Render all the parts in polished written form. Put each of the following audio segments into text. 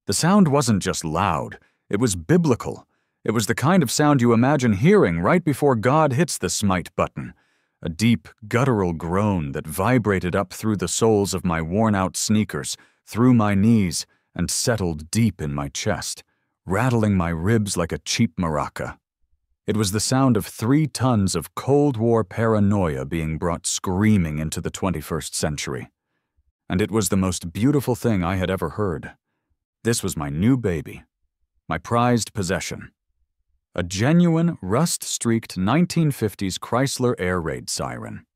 The sound wasn't just loud, it was biblical. It was the kind of sound you imagine hearing right before God hits the smite button. A deep, guttural groan that vibrated up through the soles of my worn-out sneakers, through my knees, and settled deep in my chest, rattling my ribs like a cheap maraca. It was the sound of 3 tons of Cold War paranoia being brought screaming into the 21st century. And it was the most beautiful thing I had ever heard. This was my new baby, my prized possession. A genuine, rust-streaked 1950s Chrysler air raid siren.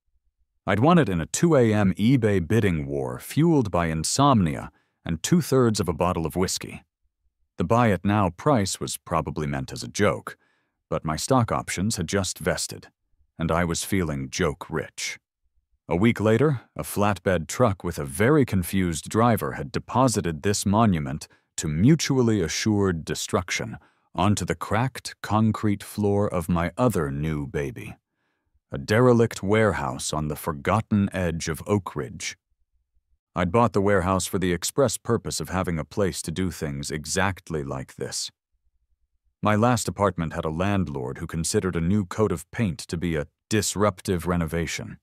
I'd won it in a 2 a.m. eBay bidding war fueled by insomnia and 2/3 of a bottle of whiskey. The buy-it-now price was probably meant as a joke, but my stock options had just vested, and I was feeling joke-rich. A week later, a flatbed truck with a very confused driver had deposited this monument to mutually assured destruction onto the cracked concrete floor of my other new baby, a derelict warehouse on the forgotten edge of Oak Ridge. I'd bought the warehouse for the express purpose of having a place to do things exactly like this. My last apartment had a landlord who considered a new coat of paint to be a disruptive renovation.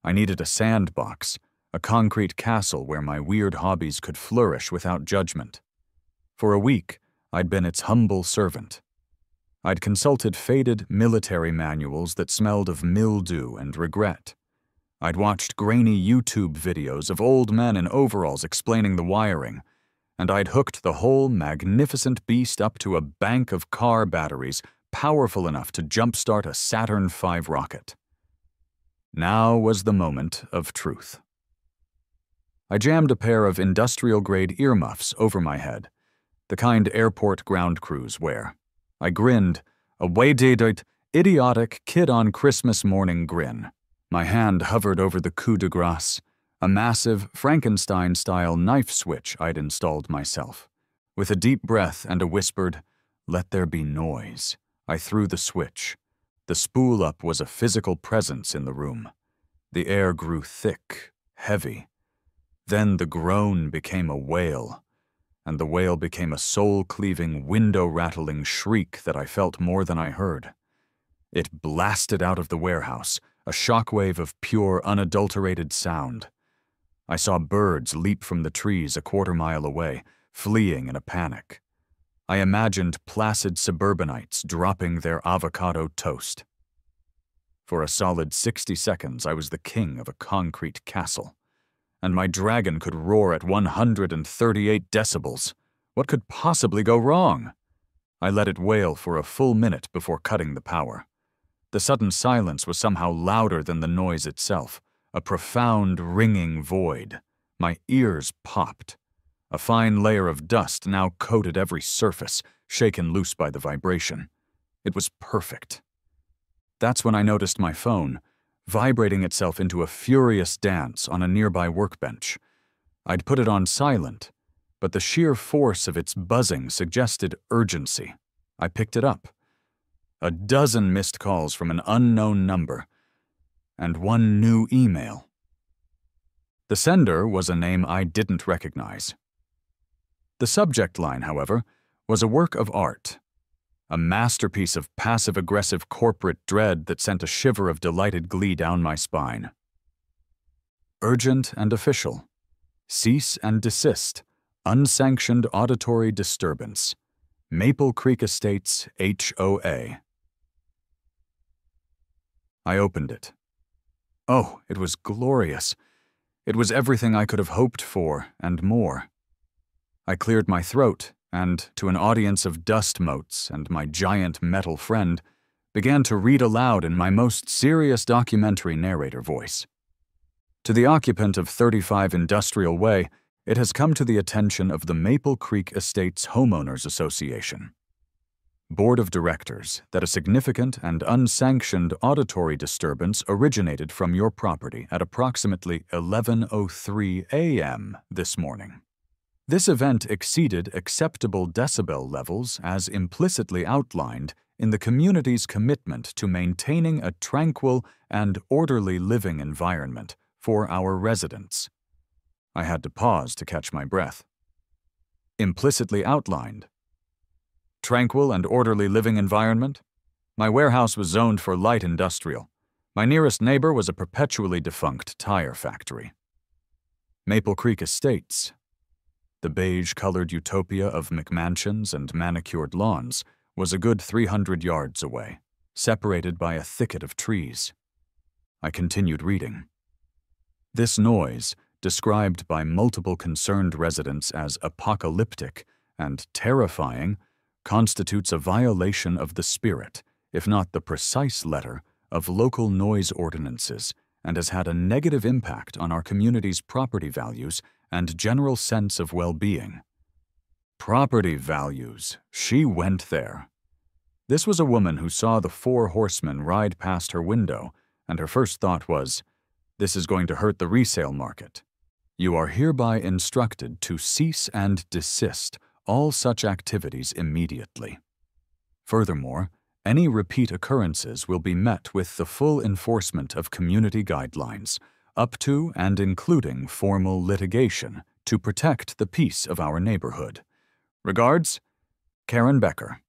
I needed a sandbox, a concrete castle where my weird hobbies could flourish without judgment. For a week, I'd been its humble servant. I'd consulted faded military manuals that smelled of mildew and regret. I'd watched grainy YouTube videos of old men in overalls explaining the wiring, and I'd hooked the whole magnificent beast up to a bank of car batteries powerful enough to jumpstart a Saturn V rocket. Now was the moment of truth. I jammed a pair of industrial-grade earmuffs over my head, the kind airport ground crews wear. I grinned, a way-dated, idiotic kid-on-Christmas morning grin. My hand hovered over the coup de grace, a massive Frankenstein-style knife switch I'd installed myself. With a deep breath and a whispered, "Let there be noise," I threw the switch. The spool-up was a physical presence in the room. The air grew thick, heavy. Then the groan became a wail, and the wail became a soul-cleaving, window-rattling shriek that I felt more than I heard. It blasted out of the warehouse, a shockwave of pure, unadulterated sound. I saw birds leap from the trees a quarter-mile away, fleeing in a panic. I imagined placid suburbanites dropping their avocado toast. For a solid 60 seconds, I was the king of a concrete castle, and my dragon could roar at 138 decibels. What could possibly go wrong? I let it wail for a full minute before cutting the power. The sudden silence was somehow louder than the noise itself, a profound, ringing void. My ears popped. A fine layer of dust now coated every surface, shaken loose by the vibration. It was perfect. That's when I noticed my phone, vibrating itself into a furious dance on a nearby workbench. I'd put it on silent, but the sheer force of its buzzing suggested urgency. I picked it up. A dozen missed calls from an unknown number, and one new email. The sender was a name I didn't recognize. The subject line, however, was a work of art, a masterpiece of passive-aggressive corporate dread that sent a shiver of delighted glee down my spine. Urgent and official. Cease and desist. Unsanctioned auditory disturbance. Maple Creek Estates, HOA. I opened it. Oh, it was glorious. It was everything I could have hoped for and more. I cleared my throat and, to an audience of dust motes and my giant metal friend, began to read aloud in my most serious documentary narrator voice. To the occupant of 35 Industrial Way, it has come to the attention of the Maple Creek Estates Homeowners Association. Board of Directors, that a significant and unsanctioned auditory disturbance originated from your property at approximately 11:03 a.m. this morning. This event exceeded acceptable decibel levels as implicitly outlined in the community's commitment to maintaining a tranquil and orderly living environment for our residents. I had to pause to catch my breath. Implicitly outlined. Tranquil and orderly living environment. My warehouse was zoned for light industrial. My nearest neighbor was a perpetually defunct tire factory. Maple Creek Estates. The beige-colored utopia of McMansions and manicured lawns was a good 300 yards away, separated by a thicket of trees. I continued reading. This noise, described by multiple concerned residents as apocalyptic and terrifying, constitutes a violation of the spirit, if not the precise letter, of local noise ordinances and has had a negative impact on our community's property values and general sense of well-being. Property values. She went there. This was a woman who saw the 4 horsemen ride past her window, and her first thought was, "This is going to hurt the resale market. You are hereby instructed to cease and desist all such activities immediately. Furthermore, any repeat occurrences will be met with the full enforcement of community guidelines, up to and including formal litigation to protect the peace of our neighborhood. Regards, Karen Becker,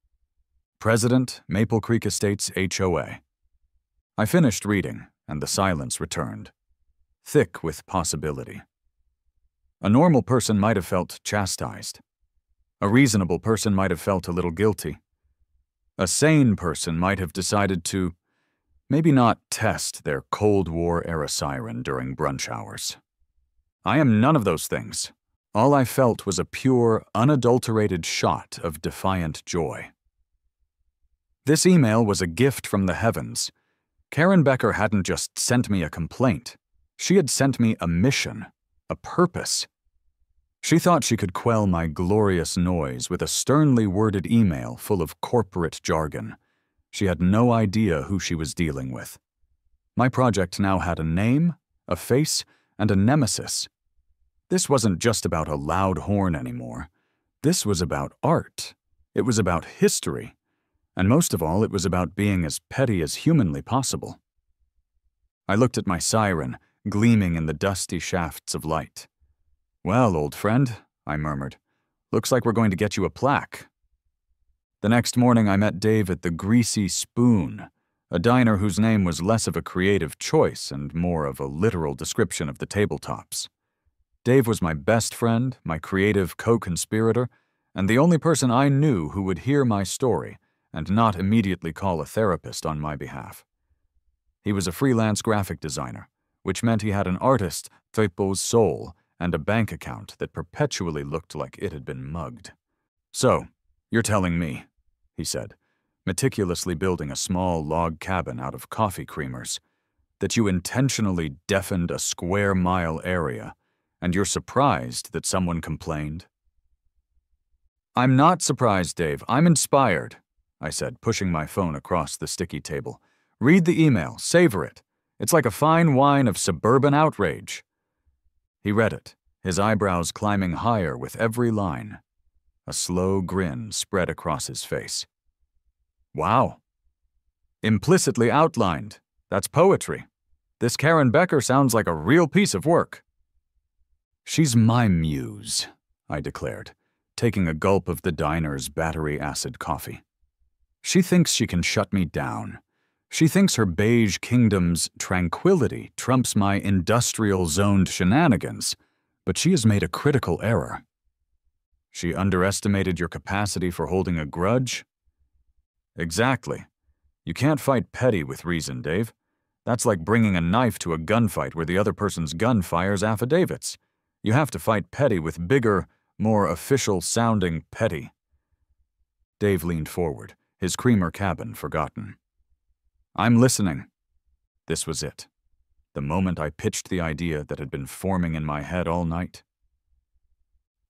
President, Maple Creek Estates HOA." I finished reading, and the silence returned, thick with possibility. A normal person might have felt chastised. A reasonable person might have felt a little guilty. A sane person might have decided to maybe not test their Cold War-era siren during brunch hours. I am none of those things. All I felt was a pure, unadulterated shot of defiant joy. This email was a gift from the heavens. Karen Becker hadn't just sent me a complaint. She had sent me a mission, a purpose. She thought she could quell my glorious noise with a sternly worded email full of corporate jargon. She had no idea who she was dealing with. My project now had a name, a face, and a nemesis. This wasn't just about a loud horn anymore. This was about art. It was about history. And most of all, it was about being as petty as humanly possible. I looked at my siren, gleaming in the dusty shafts of light. "Well, old friend," I murmured, "looks like we're going to get you a plaque." The next morning I met Dave at the Greasy Spoon, a diner whose name was less of a creative choice and more of a literal description of the tabletops. Dave was my best friend, my creative co-conspirator, and the only person I knew who would hear my story and not immediately call a therapist on my behalf. He was a freelance graphic designer, which meant he had an artist, typo's soul, and a bank account that perpetually looked like it had been mugged. "So, you're telling me," he said, meticulously building a small log cabin out of coffee creamers, "that you intentionally deafened a square-mile area, and you're surprised that someone complained?" "I'm not surprised, Dave. I'm inspired," I said, pushing my phone across the sticky table. "Read the email. Savor it. It's like a fine wine of suburban outrage." He read it, his eyebrows climbing higher with every line. A slow grin spread across his face. "Wow. Implicitly outlined. That's poetry. This Karen Becker sounds like a real piece of work." "She's my muse," I declared, taking a gulp of the diner's battery-acid coffee. "She thinks she can shut me down. She thinks her beige kingdom's tranquility trumps my industrial-zoned shenanigans, but she has made a critical error." "She underestimated your capacity for holding a grudge?" "Exactly. You can't fight petty with reason, Dave. That's like bringing a knife to a gunfight where the other person's gun fires affidavits. You have to fight petty with bigger, more official-sounding petty." Dave leaned forward, his creamer cabin forgotten. "I'm listening." This was it. The moment I pitched the idea that had been forming in my head all night.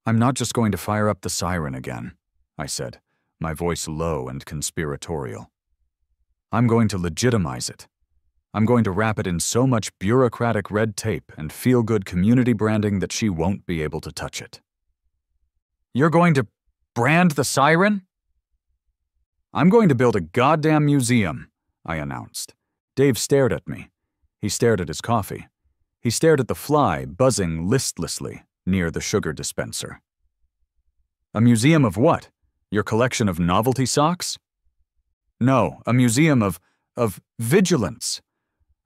"I'm not just going to fire up the siren again," I said, my voice low and conspiratorial. "I'm going to legitimize it. I'm going to wrap it in so much bureaucratic red tape and feel-good community branding that she won't be able to touch it." "You're going to brand the siren?" "I'm going to build a goddamn museum," I announced. Dave stared at me. He stared at his coffee. He stared at the fly buzzing listlessly near the sugar dispenser. A museum of what? Your collection of novelty socks? No, a museum of vigilance.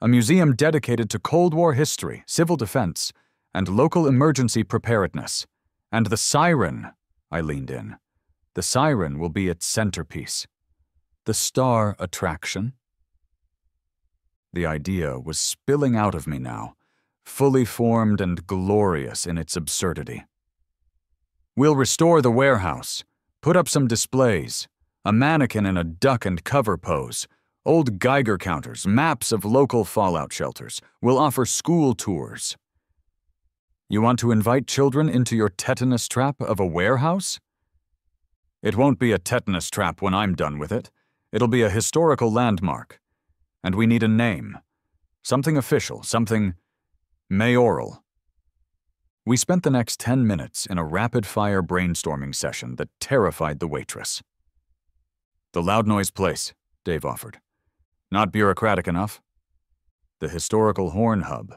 A museum dedicated to Cold War history, civil defense, and local emergency preparedness. And the Siren, I leaned in. The Siren will be its centerpiece. The star attraction. The idea was spilling out of me now, fully formed and glorious in its absurdity. We'll restore the warehouse, put up some displays, a mannequin in a duck and cover pose, old Geiger counters, maps of local fallout shelters. We'll offer school tours. You want to invite children into your tetanus trap of a warehouse? It won't be a tetanus trap when I'm done with it. It'll be a historical landmark. And we need a name. Something official, something mayoral. We spent the next 10 minutes in a rapid-fire brainstorming session that terrified the waitress. The Loud Noise Place, Dave offered. Not bureaucratic enough? The Historical Horn Hub.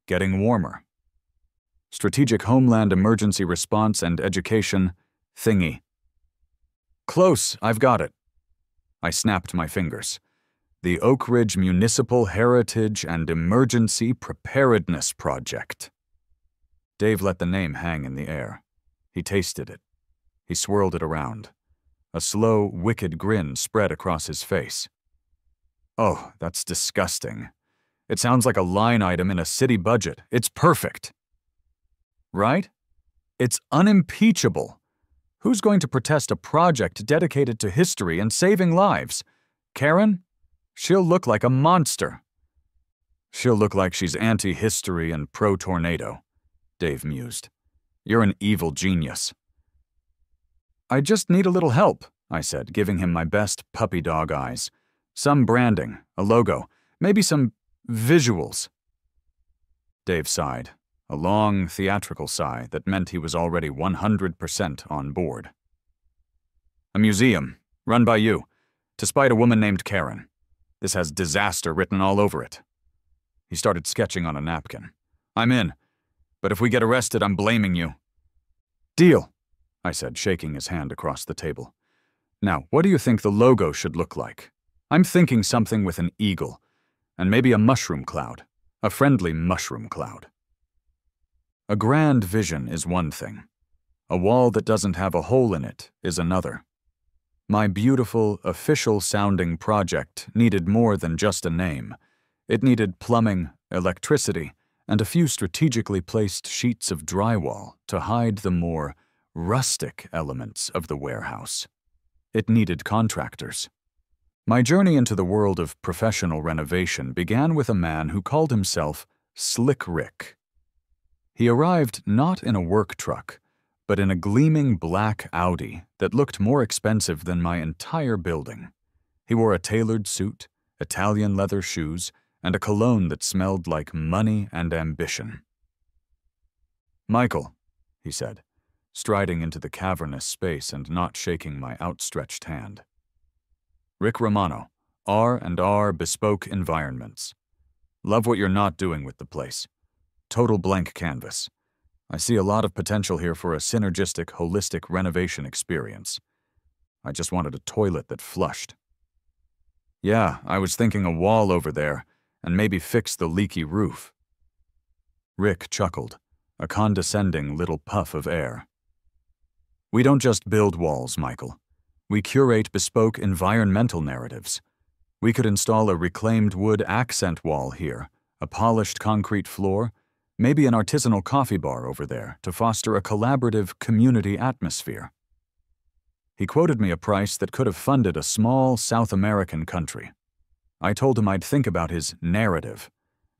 Getting warmer. Strategic Homeland Emergency Response and Education thingy. Close, I've got it. I snapped my fingers. The Oak Ridge Municipal Heritage and Emergency Preparedness Project. Dave let the name hang in the air. He tasted it. He swirled it around. A slow, wicked grin spread across his face. Oh, that's disgusting. It sounds like a line item in a city budget. It's perfect. Right? It's unimpeachable. Who's going to protest a project dedicated to history and saving lives? Karen? She'll look like a monster. She'll look like she's anti-history and pro-tornado, Dave mused. You're an evil genius. I just need a little help, I said, giving him my best puppy dog eyes. Some branding, a logo, maybe some visuals. Dave sighed, a long, theatrical sigh that meant he was already 100% on board. A museum, run by you, to spite a woman named Karen. This has disaster written all over it. He started sketching on a napkin. I'm in, but if we get arrested, I'm blaming you. Deal, I said, shaking his hand across the table. Now, what do you think the logo should look like? I'm thinking something with an eagle, and maybe a mushroom cloud, a friendly mushroom cloud. A grand vision is one thing. A wall that doesn't have a hole in it is another. My beautiful, official-sounding project needed more than just a name. It needed plumbing, electricity, and a few strategically placed sheets of drywall to hide the more rustic elements of the warehouse. It needed contractors. My journey into the world of professional renovation began with a man who called himself Slick Rick. He arrived not in a work truck, but in a gleaming black Audi that looked more expensive than my entire building. He wore a tailored suit, Italian leather shoes, and a cologne that smelled like money and ambition. Michael, he said, striding into the cavernous space and not shaking my outstretched hand. Rick Romano, R&R Bespoke Environments. Love what you're not doing with the place. Total blank canvas. I see a lot of potential here for a synergistic, holistic renovation experience. I just wanted a toilet that flushed. Yeah, I was thinking a wall over there, and maybe fix the leaky roof. Rick chuckled, a condescending little puff of air. We don't just build walls, Michael. We curate bespoke environmental narratives. We could install a reclaimed wood accent wall here, a polished concrete floor, maybe an artisanal coffee bar over there to foster a collaborative community atmosphere. He quoted me a price that could have funded a small South American country. I told him I'd think about his narrative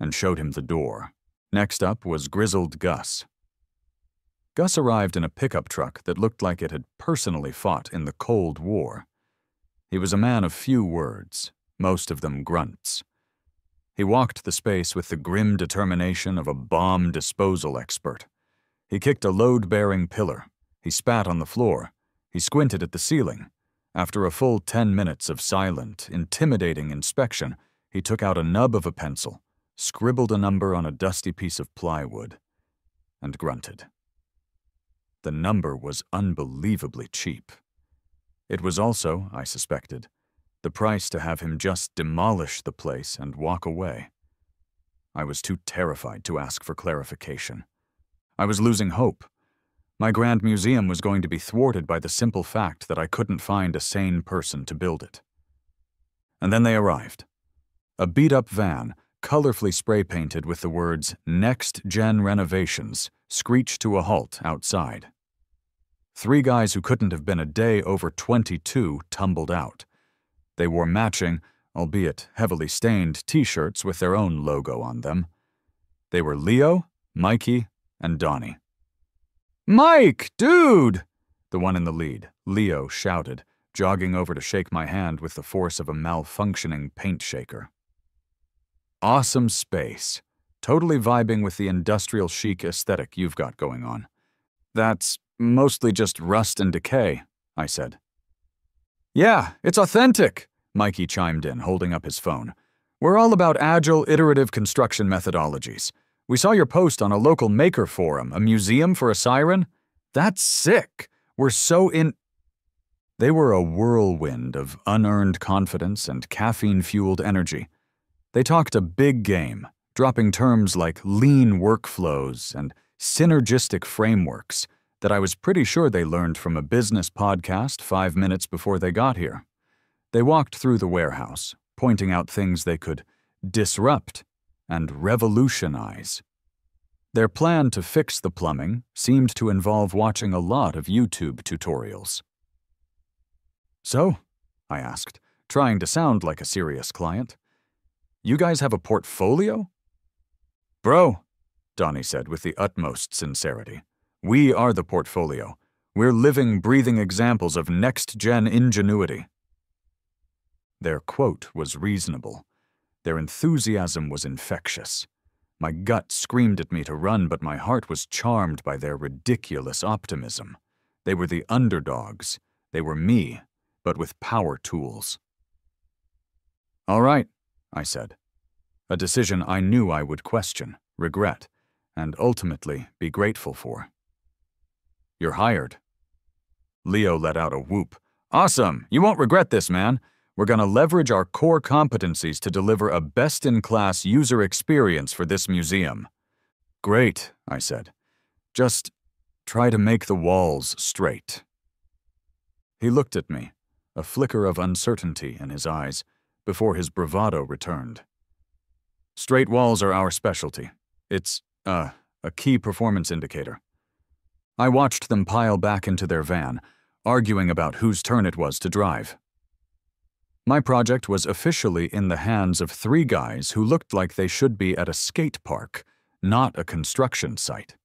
and showed him the door. Next up was Grizzled Gus. Gus arrived in a pickup truck that looked like it had personally fought in the Cold War. He was a man of few words, most of them grunts. He walked the space with the grim determination of a bomb disposal expert. He kicked a load-bearing pillar. He spat on the floor. He squinted at the ceiling. After a full 10 minutes of silent, intimidating inspection, he took out a nub of a pencil, scribbled a number on a dusty piece of plywood, and grunted. The number was unbelievably cheap. It was also, I suspected, the price to have him just demolish the place and walk away. I was too terrified to ask for clarification. I was losing hope. My grand museum was going to be thwarted by the simple fact that I couldn't find a sane person to build it. And then they arrived. A beat-up van, colorfully spray-painted with the words "Next Gen Renovations," screeched to a halt outside. 3 guys who couldn't have been a day over 22 tumbled out. They wore matching, albeit heavily stained, t-shirts with their own logo on them. They were Leo, Mikey, and Donnie. "Mike, dude!" The one in the lead, Leo, shouted, jogging over to shake my hand with the force of a malfunctioning paint shaker. Awesome space. Totally vibing with the industrial chic aesthetic you've got going on. That's mostly just rust and decay, I said. Yeah, it's authentic, Mikey chimed in, holding up his phone. We're all about agile, iterative construction methodologies. We saw your post on a local maker forum, a museum for a siren. That's sick. We're so in... They were a whirlwind of unearned confidence and caffeine-fueled energy. They talked a big game, dropping terms like lean workflows and synergistic frameworks that I was pretty sure they learned from a business podcast 5 minutes before they got here. They walked through the warehouse, pointing out things they could disrupt and revolutionize. Their plan to fix the plumbing seemed to involve watching a lot of YouTube tutorials. So, I asked, trying to sound like a serious client, you guys have a portfolio? Bro, Donnie said with the utmost sincerity, we are the portfolio. We're living, breathing examples of next-gen ingenuity. Their quote was reasonable. Their enthusiasm was infectious. My gut screamed at me to run, but my heart was charmed by their ridiculous optimism. They were the underdogs. They were me, but with power tools. All right, I said. A decision I knew I would question, regret, and ultimately be grateful for. You're hired. Leo let out a whoop. Awesome! You won't regret this, man. We're going to leverage our core competencies to deliver a best-in-class user experience for this museum. Great, I said. Just try to make the walls straight. He looked at me, a flicker of uncertainty in his eyes, before his bravado returned. Straight walls are our specialty. It's, a key performance indicator. I watched them pile back into their van, arguing about whose turn it was to drive. My project was officially in the hands of 3 guys who looked like they should be at a skate park, not a construction site.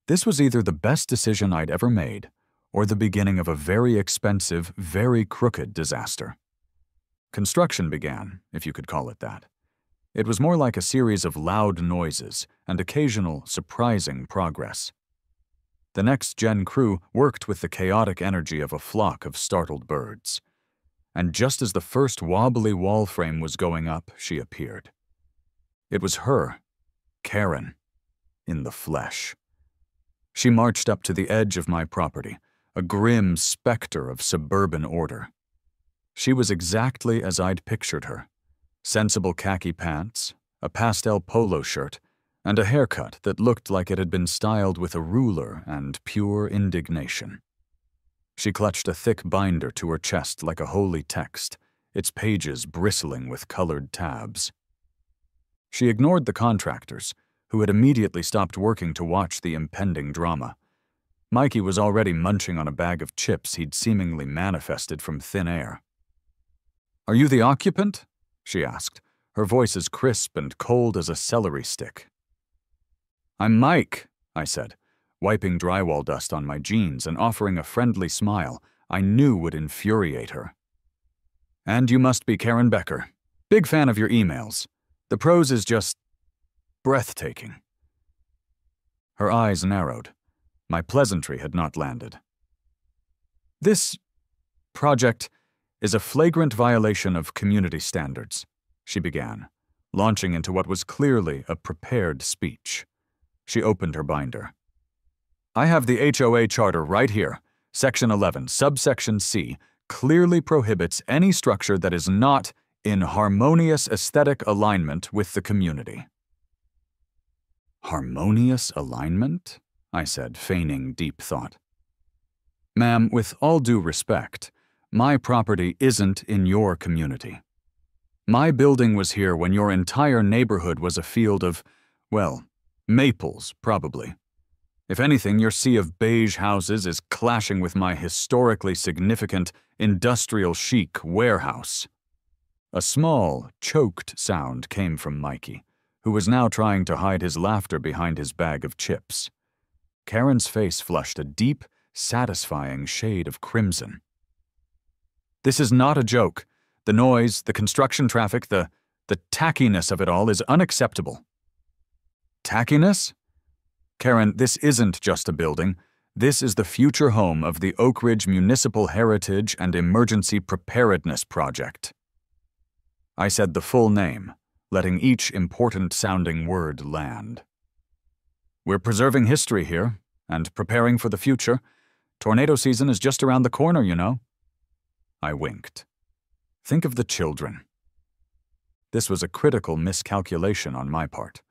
This was either the best decision I'd ever made, or the beginning of a very expensive, very crooked disaster. Construction began, if you could call it that. It was more like a series of loud noises and occasional, surprising progress. The next-gen crew worked with the chaotic energy of a flock of startled birds. And just as the first wobbly wall frame was going up, she appeared. It was her, Karen, in the flesh. She marched up to the edge of my property, a grim specter of suburban order. She was exactly as I'd pictured her. Sensible khaki pants, a pastel polo shirt, and a haircut that looked like it had been styled with a ruler and pure indignation. She clutched a thick binder to her chest like a holy text, its pages bristling with colored tabs. She ignored the contractors, who had immediately stopped working to watch the impending drama. Mikey was already munching on a bag of chips he'd seemingly manifested from thin air. "Are you the occupant?" she asked, her voice as crisp and cold as a celery stick. "I'm Mike," I said, wiping drywall dust on my jeans and offering a friendly smile I knew would infuriate her. "And you must be Karen Becker. Big fan of your emails. The prose is just breathtaking." Her eyes narrowed. My pleasantry had not landed. "This project is a flagrant violation of community standards," she began, launching into what was clearly a prepared speech. She opened her binder. I have the HOA charter right here. Section 11, subsection C, clearly prohibits any structure that is not in harmonious aesthetic alignment with the community. Harmonious alignment? I said, feigning deep thought. Ma'am, with all due respect, my property isn't in your community. My building was here when your entire neighborhood was a field of, well, maples, probably. If anything, your sea of beige houses is clashing with my historically significant industrial chic warehouse. A small, choked sound came from Mikey, who was now trying to hide his laughter behind his bag of chips. Karen's face flushed a deep, satisfying shade of crimson. This is not a joke. The noise, the construction traffic, the tackiness of it all is unacceptable. Tackiness? Karen, this isn't just a building. This is the future home of the Oak Ridge Municipal Heritage and Emergency Preparedness Project. I said the full name, letting each important-sounding word land. We're preserving history here, and preparing for the future. Tornado season is just around the corner, you know. I winked. Think of the children. This was a critical miscalculation on my part.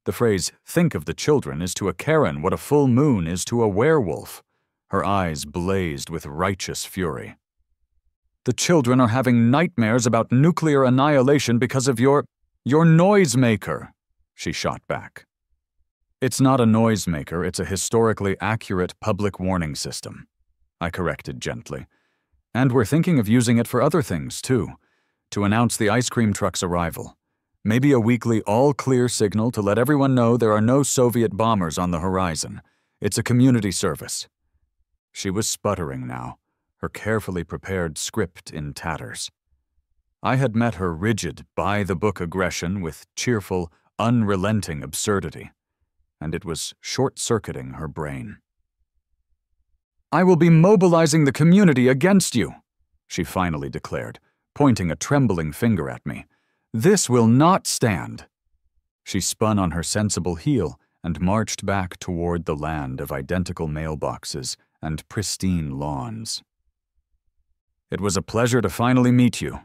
The phrase, think of the children, is to a Karen what a full moon is to a werewolf. Her eyes blazed with righteous fury. The children are having nightmares about nuclear annihilation because of your noisemaker, she shot back. It's not a noisemaker, it's a historically accurate public warning system, I corrected gently. And we're thinking of using it for other things, too, to announce the ice cream truck's arrival. Maybe a weekly all-clear signal to let everyone know there are no Soviet bombers on the horizon. It's a community service. She was sputtering now, her carefully prepared script in tatters. I had met her rigid, by-the-book aggression with cheerful, unrelenting absurdity, and it was short-circuiting her brain. I will be mobilizing the community against you, she finally declared, pointing a trembling finger at me. This will not stand. She spun on her sensible heel and marched back toward the land of identical mailboxes and pristine lawns. It was a pleasure to finally meet you,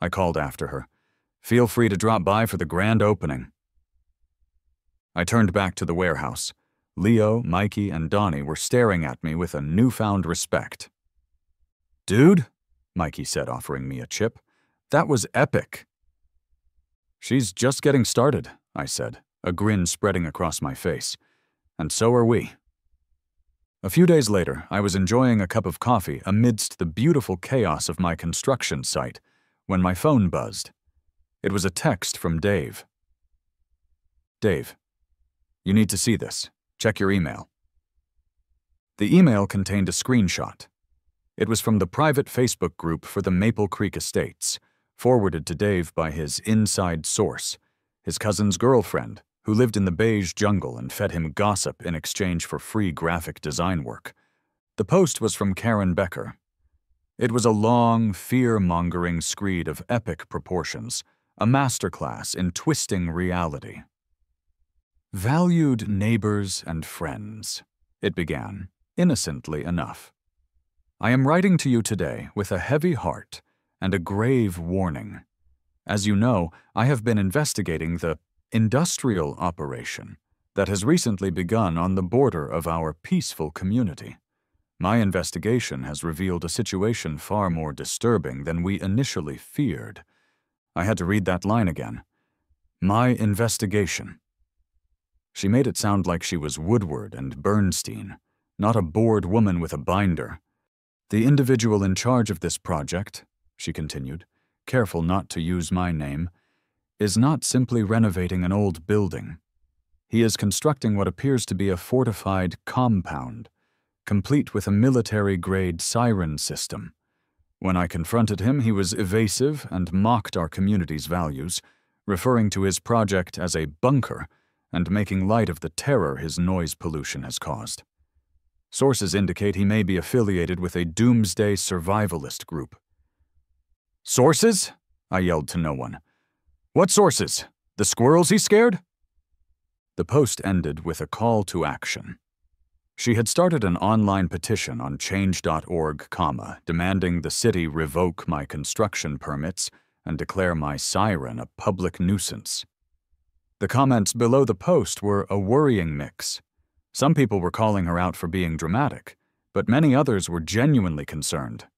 I called after her. Feel free to drop by for the grand opening. I turned back to the warehouse. Leo, Mikey, and Donnie were staring at me with a newfound respect. Dude, Mikey said, offering me a chip, that was epic. She's just getting started, I said, a grin spreading across my face. And so are we. A few days later, I was enjoying a cup of coffee amidst the beautiful chaos of my construction site when my phone buzzed. It was a text from Dave. Dave, you need to see this. Check your email. The email contained a screenshot. It was from the private Facebook group for the Maple Creek Estates, forwarded to Dave by his inside source, his cousin's girlfriend, who lived in the beige jungle and fed him gossip in exchange for free graphic design work. The post was from Karen Becker. It was a long, fear-mongering screed of epic proportions, a masterclass in twisting reality. Valued neighbors and friends, it began, innocently enough. I am writing to you today with a heavy heart and a grave warning. As you know, I have been investigating the industrial operation that has recently begun on the border of our peaceful community. My investigation has revealed a situation far more disturbing than we initially feared. I had to read that line again. My investigation. She made it sound like she was Woodward and Bernstein, not a bored woman with a binder. The individual in charge of this project, she continued, careful not to use my name, is not simply renovating an old building. He is constructing what appears to be a fortified compound, complete with a military-grade Siren system. When I confronted him, he was evasive and mocked our community's values, referring to his project as a bunker and making light of the terror his noise pollution has caused. Sources indicate he may be affiliated with a doomsday survivalist group. Sources? I yelled to no one. What sources? The squirrels he scared? The post ended with a call to action. She had started an online petition on change.org, demanding the city revoke my construction permits and declare my siren a public nuisance. The comments below the post were a worrying mix. Some people were calling her out for being dramatic, but many others were genuinely concerned.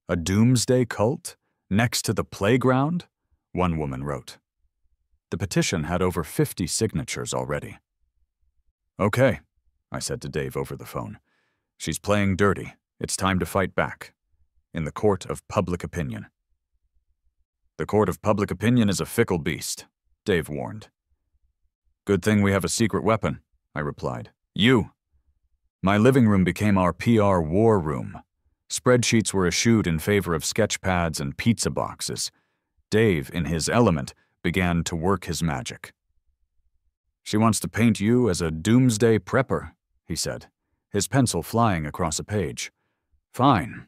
"A doomsday cult? Next to the playground?" one woman wrote. The petition had over 50 signatures already. "Okay," I said to Dave over the phone. "She's playing dirty. It's time to fight back. In the court of public opinion." "The court of public opinion is a fickle beast," Dave warned. "Good thing we have a secret weapon," I replied. "You." My living room became our PR war room. Spreadsheets were eschewed in favor of sketch pads and pizza boxes. Dave, in his element, began to work his magic. "She wants to paint you as a doomsday prepper," he said, his pencil flying across a page. "Fine.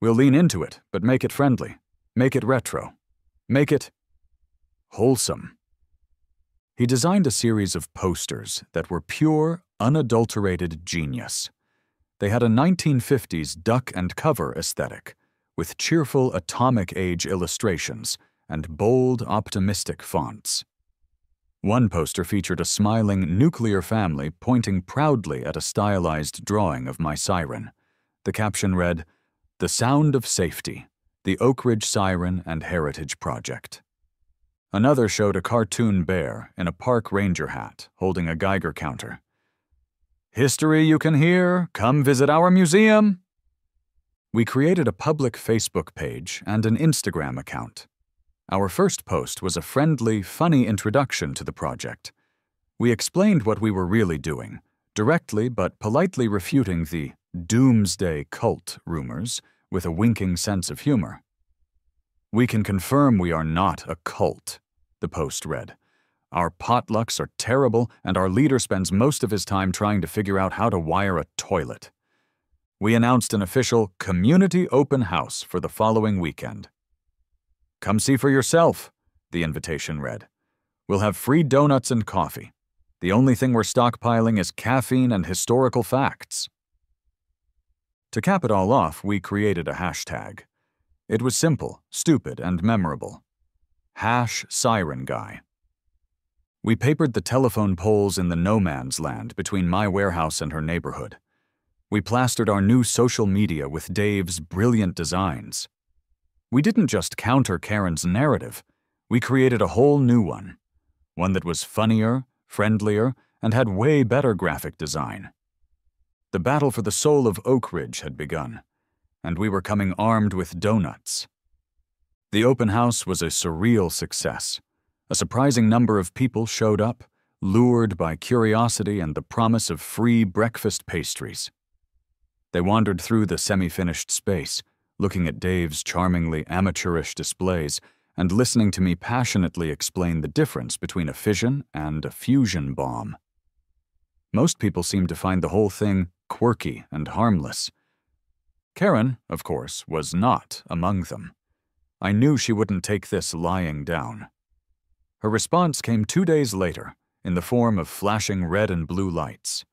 We'll lean into it, but make it friendly. Make it retro. Make it wholesome." He designed a series of posters that were pure, unadulterated genius. They had a 1950s duck and cover aesthetic, with cheerful atomic age illustrations and bold, optimistic fonts. One poster featured a smiling nuclear family pointing proudly at a stylized drawing of my siren. The caption read, "The Sound of Safety, the Oak Ridge Siren and Heritage Project." Another showed a cartoon bear in a park ranger hat holding a Geiger counter. "History you can hear, come visit our museum." We created a public Facebook page and an Instagram account. Our first post was a friendly, funny introduction to the project. We explained what we were really doing, directly but politely refuting the doomsday cult rumors with a winking sense of humor. "We can confirm we are not a cult," the post read. "Our potlucks are terrible, and our leader spends most of his time trying to figure out how to wire a toilet." We announced an official community open house for the following weekend. "Come see for yourself," the invitation read. "We'll have free donuts and coffee. The only thing we're stockpiling is caffeine and historical facts." To cap it all off, we created a hashtag. It was simple, stupid, and memorable. #SirenGuy. We papered the telephone poles in the no man's land between my warehouse and her neighborhood. We plastered our new social media with Dave's brilliant designs. We didn't just counter Karen's narrative, we created a whole new one that was funnier, friendlier, and had way better graphic design. The battle for the soul of Oak Ridge had begun, and we were coming armed with donuts. The open house was a surreal success. A surprising number of people showed up, lured by curiosity and the promise of free breakfast pastries. They wandered through the semi-finished space, looking at Dave's charmingly amateurish displays and listening to me passionately explain the difference between a fission and a fusion bomb. Most people seemed to find the whole thing quirky and harmless. Karen, of course, was not among them. I knew she wouldn't take this lying down. Her response came 2 days later, in the form of flashing red and blue lights.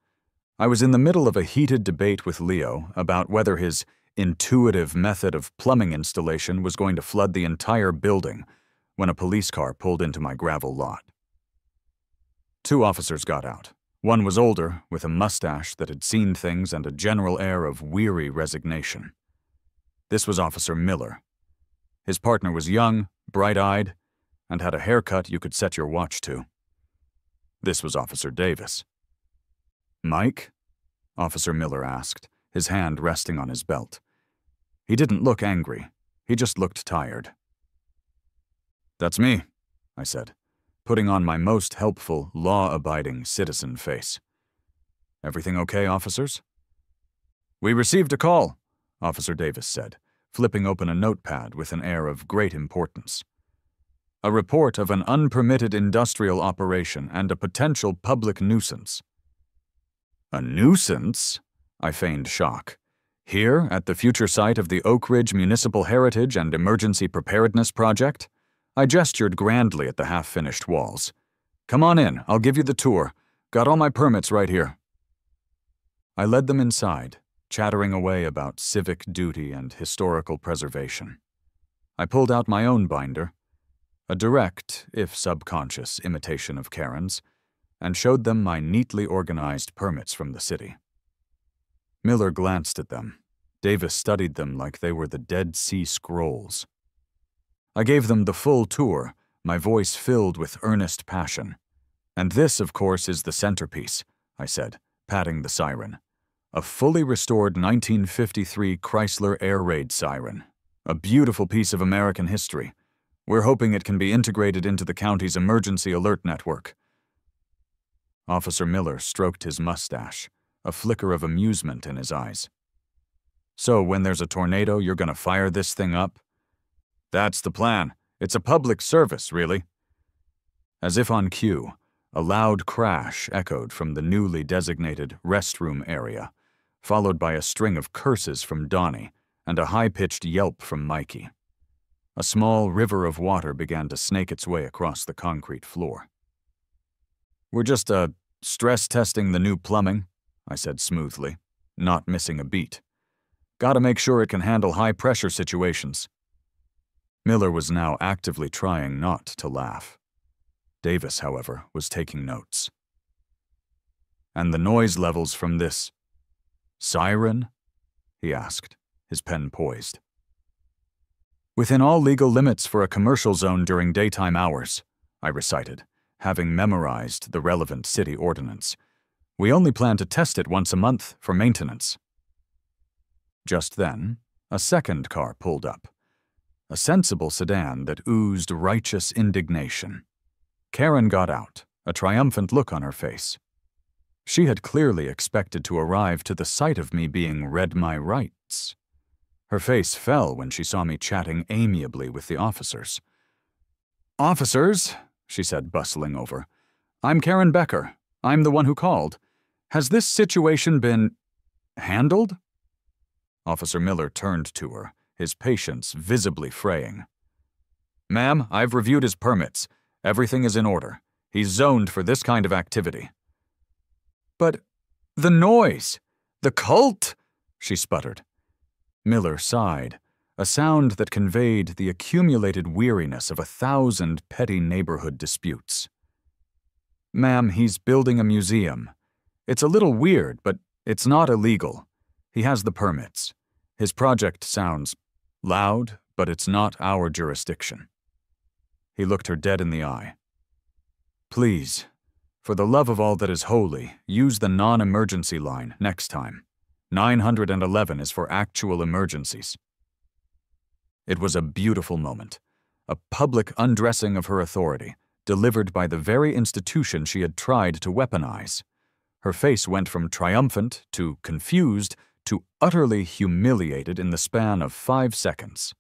I was in the middle of a heated debate with Leo about whether his intuitive method of plumbing installation was going to flood the entire building when a police car pulled into my gravel lot. 2 officers got out. One was older, with a mustache that had seen things and a general air of weary resignation. This was Officer Miller. His partner was young, bright-eyed, and had a haircut you could set your watch to. This was Officer Davis. "Mike?" Officer Miller asked, his hand resting on his belt. He didn't look angry. He just looked tired. "That's me," I said, putting on my most helpful, law-abiding citizen face. "Everything okay, officers?" "We received a call," Officer Davis said, flipping open a notepad with an air of great importance. "A report of an unpermitted industrial operation and a potential public nuisance." "A nuisance?" I feigned shock. "Here, at the future site of the Oak Ridge Municipal Heritage and Emergency Preparedness Project?" I gestured grandly at the half-finished walls. "Come on in, I'll give you the tour. Got all my permits right here." I led them inside, chattering away about civic duty and historical preservation. I pulled out my own binder, a direct, if subconscious, imitation of Karen's, and showed them my neatly organized permits from the city. Miller glanced at them. Davis studied them like they were the Dead Sea Scrolls. I gave them the full tour, my voice filled with earnest passion. "And this, of course, is the centerpiece," I said, patting the Siren. "A fully restored 1953 Chrysler Air Raid Siren. A beautiful piece of American history. We're hoping it can be integrated into the county's emergency alert network." Officer Miller stroked his mustache, a flicker of amusement in his eyes. "So when there's a tornado, you're gonna fire this thing up?" "That's the plan. It's a public service, really." As if on cue, a loud crash echoed from the newly designated restroom area, followed by a string of curses from Donnie and a high-pitched yelp from Mikey. A small river of water began to snake its way across the concrete floor. "We're just, stress testing the new plumbing," I said smoothly, not missing a beat. "Gotta make sure it can handle high-pressure situations." Miller was now actively trying not to laugh. Davis, however, was taking notes. "And the noise levels from this siren?" he asked, his pen poised. "Within all legal limits for a commercial zone during daytime hours," I recited, having memorized the relevant city ordinance. "We only plan to test it once a month for maintenance." Just then, a second car pulled up, a sensible sedan that oozed righteous indignation. Karen got out, a triumphant look on her face. She had clearly expected to arrive to the sight of me being read my rights. Her face fell when she saw me chatting amiably with the officers. "Officers," she said, bustling over, "I'm Karen Becker. I'm the one who called. Has this situation been handled?" Officer Miller turned to her, his patience visibly fraying. "Ma'am, I've reviewed his permits. Everything is in order. He's zoned for this kind of activity." "But the noise! The cult!" she sputtered. Miller sighed, a sound that conveyed the accumulated weariness of 1,000 petty neighborhood disputes. "Ma'am, he's building a museum. It's a little weird, but it's not illegal. He has the permits. His project sounds loud, but it's not our jurisdiction." He looked her dead in the eye. "Please, for the love of all that is holy, use the non-emergency line next time. 911 is for actual emergencies." It was a beautiful moment, a public undressing of her authority, delivered by the very institution she had tried to weaponize. Her face went from triumphant to confused to utterly humiliated in the span of 5 seconds.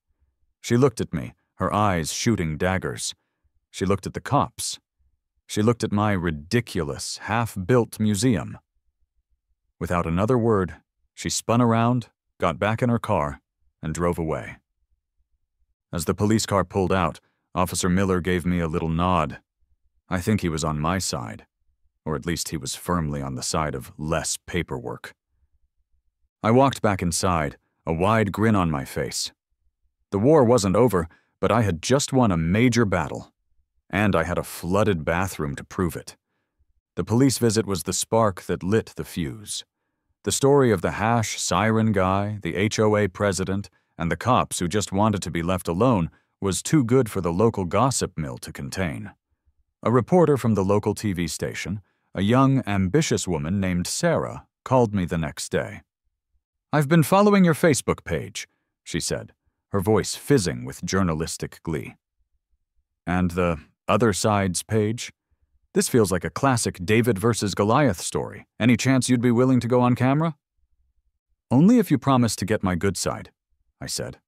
She looked at me, her eyes shooting daggers. She looked at the cops. She looked at my ridiculous, half-built museum. Without another word, she spun around, got back in her car, and drove away. As the police car pulled out, Officer Miller gave me a little nod. I think he was on my side, or at least he was firmly on the side of less paperwork. I walked back inside, a wide grin on my face. The war wasn't over, but I had just won a major battle, and I had a flooded bathroom to prove it. The police visit was the spark that lit the fuse. The story of the hash siren guy, the HOA president, and the cops who just wanted to be left alone was too good for the local gossip mill to contain. A reporter from the local TV station, a young, ambitious woman named Sarah, called me the next day. "I've been following your Facebook page," she said, her voice fizzing with journalistic glee. "And the other side's page? This feels like a classic David versus Goliath story. Any chance you'd be willing to go on camera?" "Only if you promise to get my good side," I said.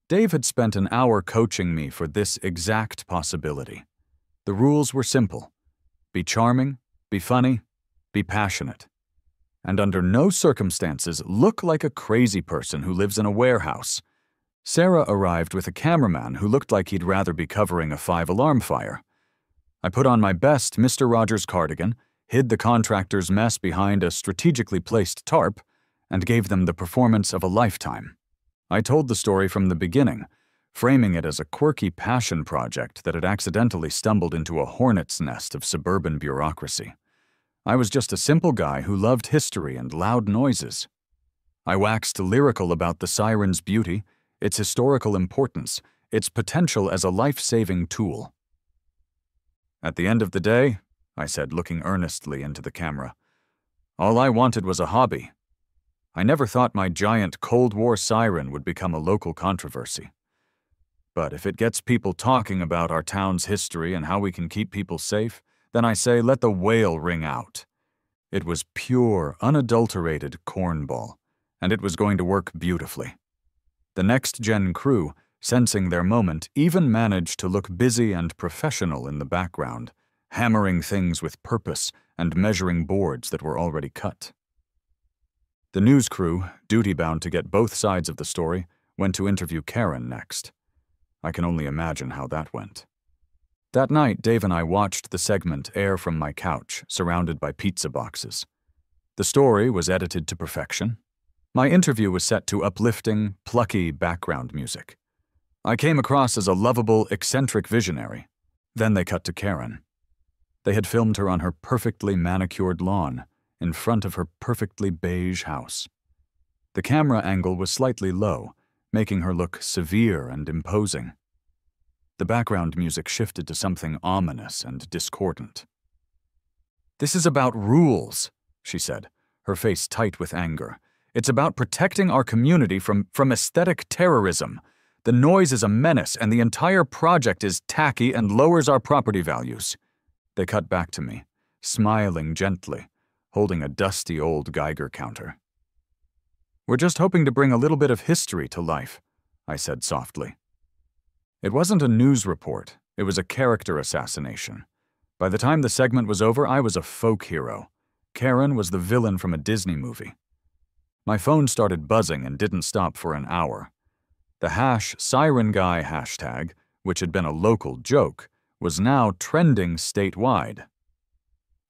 Dave had spent an hour coaching me for this exact possibility. The rules were simple. Be charming, be funny, be passionate. And under no circumstances look like a crazy person who lives in a warehouse. Sarah arrived with a cameraman who looked like he'd rather be covering a 5-alarm fire. I put on my best Mr. Rogers cardigan, hid the contractor's mess behind a strategically placed tarp, and gave them the performance of a lifetime. I told the story from the beginning, framing it as a quirky passion project that had accidentally stumbled into a hornet's nest of suburban bureaucracy. I was just a simple guy who loved history and loud noises. I waxed lyrical about the Siren's beauty, its historical importance, its potential as a life-saving tool. At the end of the day, I said, looking earnestly into the camera, all I wanted was a hobby. I never thought my giant Cold War siren would become a local controversy. But if it gets people talking about our town's history and how we can keep people safe, then I say let the whale ring out. It was pure, unadulterated cornball, and it was going to work beautifully. The next-gen crew, sensing their moment, even managed to look busy and professional in the background, hammering things with purpose and measuring boards that were already cut. The news crew, duty-bound to get both sides of the story, went to interview Karen next. I can only imagine how that went. That night, Dave and I watched the segment air from my couch, surrounded by pizza boxes. The story was edited to perfection. My interview was set to uplifting, plucky background music. I came across as a lovable, eccentric visionary. Then they cut to Karen. They had filmed her on her perfectly manicured lawn, in front of her perfectly beige house. The camera angle was slightly low, making her look severe and imposing. The background music shifted to something ominous and discordant. "This is about rules," she said, her face tight with anger. "It's about protecting our community from aesthetic terrorism. The noise is a menace, and the entire project is tacky and lowers our property values." They cut back to me, smiling gently, holding a dusty old Geiger counter. "We're just hoping to bring a little bit of history to life," I said softly. It wasn't a news report, it was a character assassination. By the time the segment was over, I was a folk hero. Karen was the villain from a Disney movie. My phone started buzzing and didn't stop for an hour. The #SirenGuy hashtag, which had been a local joke, was now trending statewide.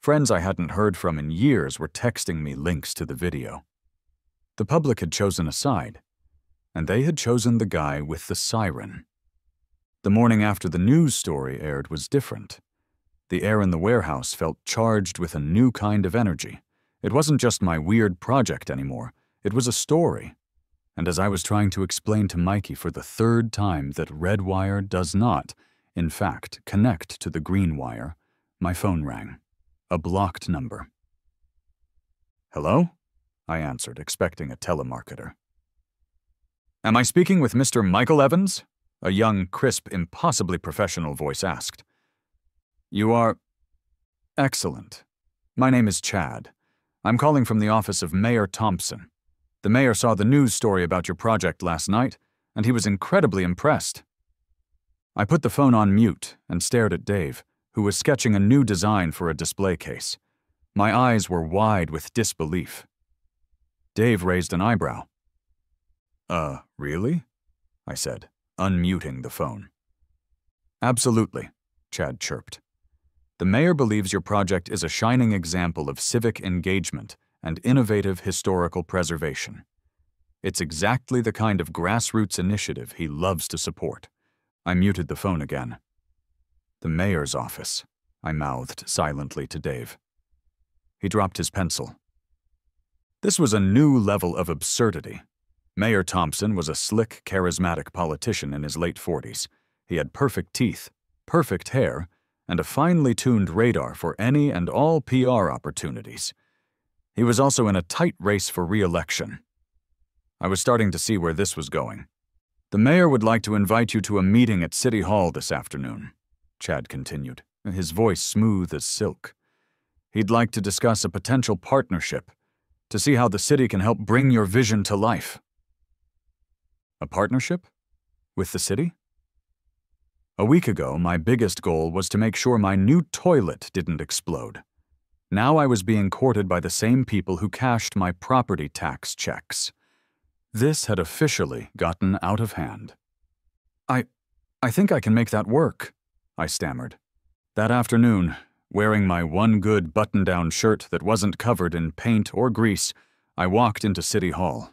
Friends I hadn't heard from in years were texting me links to the video. The public had chosen a side, and they had chosen the guy with the siren. The morning after the news story aired was different. The air in the warehouse felt charged with a new kind of energy. It wasn't just my weird project anymore, it was a story. And as I was trying to explain to Mikey for the third time that red wire does not, in fact, connect to the green wire, my phone rang. A blocked number. "Hello?" I answered, expecting a telemarketer. "Am I speaking with Mr. Michael Evans?" a young, crisp, impossibly professional voice asked. "You are..." "Excellent. My name is Chad. I'm calling from the office of Mayor Thompson. The mayor saw the news story about your project last night, and he was incredibly impressed." I put the phone on mute and stared at Dave, who was sketching a new design for a display case. My eyes were wide with disbelief. Dave raised an eyebrow. Really?" I said, unmuting the phone. "Absolutely," Chad chirped. "The mayor believes your project is a shining example of civic engagement and innovative historical preservation. It's exactly the kind of grassroots initiative he loves to support." I muted the phone again. "The mayor's office," I mouthed silently to Dave. He dropped his pencil. This was a new level of absurdity. Mayor Thompson was a slick, charismatic politician in his late 40s. He had perfect teeth, perfect hair, and a finely tuned radar for any and all PR opportunities. He was also in a tight race for re-election. I was starting to see where this was going. "The mayor would like to invite you to a meeting at City Hall this afternoon," Chad continued, his voice smooth as silk. "He'd like to discuss a potential partnership, to see how the city can help bring your vision to life." A partnership? With the city? A week ago, my biggest goal was to make sure my new toilet didn't explode. Now I was being courted by the same people who cashed my property tax checks. This had officially gotten out of hand. I think I can make that work," I stammered. That afternoon, Wearing my one good button-down shirt that wasn't covered in paint or grease, I walked into City Hall.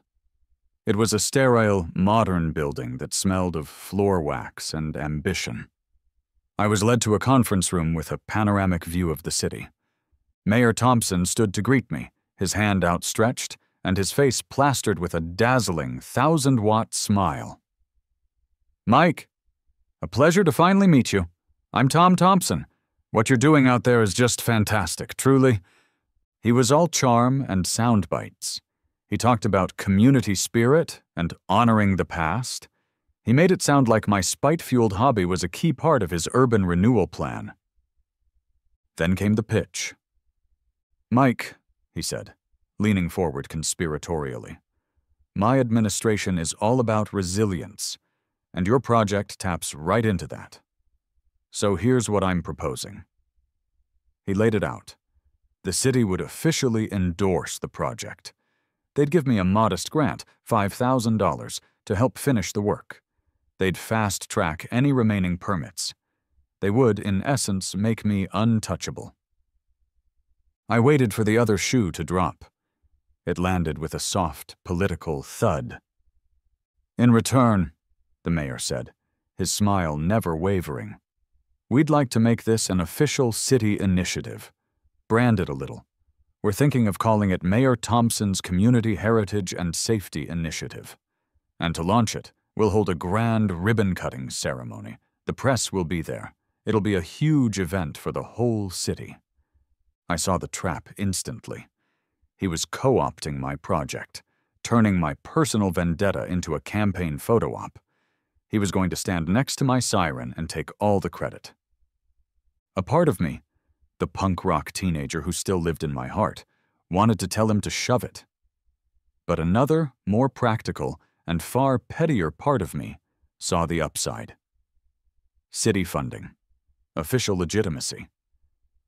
It was a sterile, modern building that smelled of floor wax and ambition. I was led to a conference room with a panoramic view of the city. Mayor Thompson stood to greet me, his hand outstretched, and his face plastered with a dazzling 1,000-watt smile. "Mike, a pleasure to finally meet you. I'm Tom Thompson. What you're doing out there is just fantastic, truly." He was all charm and sound bites. He talked about community spirit and honoring the past. He made it sound like my spite-fueled hobby was a key part of his urban renewal plan. Then came the pitch. "Mike," he said, leaning forward conspiratorially, "my administration is all about resilience, and your project taps right into that. So here's what I'm proposing." He laid it out. The city would officially endorse the project. They'd give me a modest grant, $5,000, to help finish the work. They'd fast-track any remaining permits. They would, in essence, make me untouchable. I waited for the other shoe to drop. It landed with a soft, political thud. "In return," the mayor said, his smile never wavering, "we'd like to make this an official city initiative. Brand it a little. We're thinking of calling it Mayor Thompson's Community Heritage and Safety Initiative. And to launch it, we'll hold a grand ribbon-cutting ceremony. The press will be there. It'll be a huge event for the whole city." I saw the trap instantly. He was co-opting my project, turning my personal vendetta into a campaign photo op. He was going to stand next to my Siren and take all the credit. A part of me, the punk rock teenager who still lived in my heart, wanted to tell him to shove it. But another, more practical, and far pettier part of me saw the upside. City funding, official legitimacy,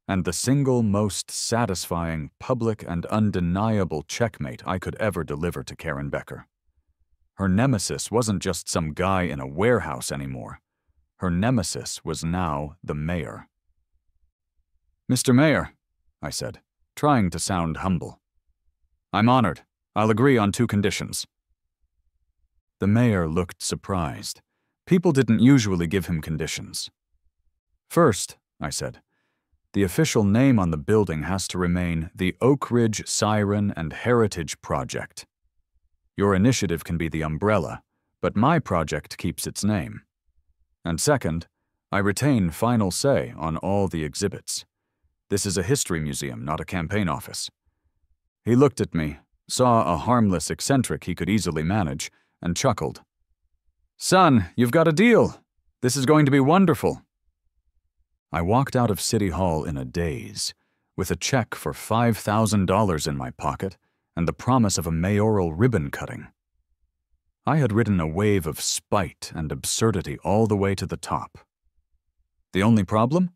and the single most satisfying, public, and undeniable checkmate I could ever deliver to Karen Becker. Her nemesis wasn't just some guy in a warehouse anymore. Her nemesis was now the mayor. "Mr. Mayor," I said, trying to sound humble, "I'm honored. I'll agree on 2 conditions." The mayor looked surprised. People didn't usually give him conditions. "First," I said, "the official name on the building has to remain the Oak Ridge Siren and Heritage Project. Your initiative can be the umbrella, but my project keeps its name. And second, I retain final say on all the exhibits. This is a history museum, not a campaign office." He looked at me, saw a harmless eccentric he could easily manage, and chuckled. "Son, you've got a deal. This is going to be wonderful." I walked out of City Hall in a daze, with a check for $5,000 in my pocket and the promise of a mayoral ribbon cutting. I had ridden a wave of spite and absurdity all the way to the top. The only problem?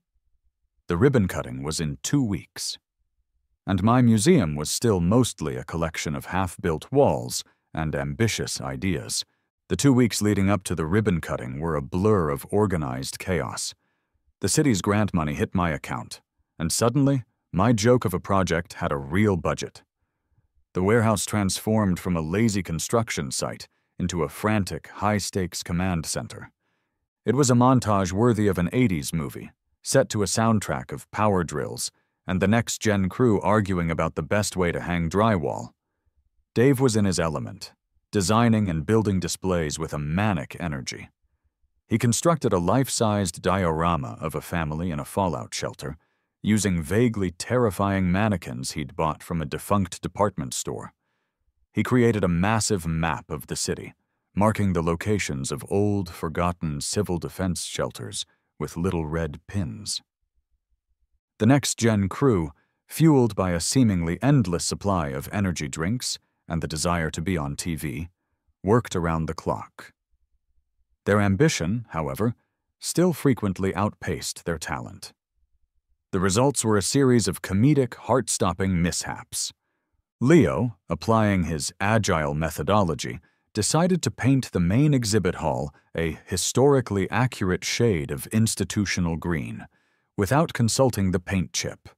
The ribbon cutting was in 2 weeks. And my museum was still mostly a collection of half-built walls and ambitious ideas. The 2 weeks leading up to the ribbon cutting were a blur of organized chaos. The city's grant money hit my account, and suddenly, my joke of a project had a real budget. The warehouse transformed from a lazy construction site into a frantic, high-stakes command center. It was a montage worthy of an 80s movie, set to a soundtrack of power drills and the next-gen crew arguing about the best way to hang drywall. Dave was in his element, designing and building displays with a manic energy. He constructed a life-sized diorama of a family in a fallout shelter, using vaguely terrifying mannequins he'd bought from a defunct department store. He created a massive map of the city, marking the locations of old, forgotten civil defense shelters with little red pins. The next-gen crew, fueled by a seemingly endless supply of energy drinks and the desire to be on TV, worked around the clock. Their ambition, however, still frequently outpaced their talent. The results were a series of comedic, heart-stopping mishaps. Leo, applying his agile methodology, decided to paint the main exhibit hall a historically accurate shade of institutional green, without consulting the paint chip.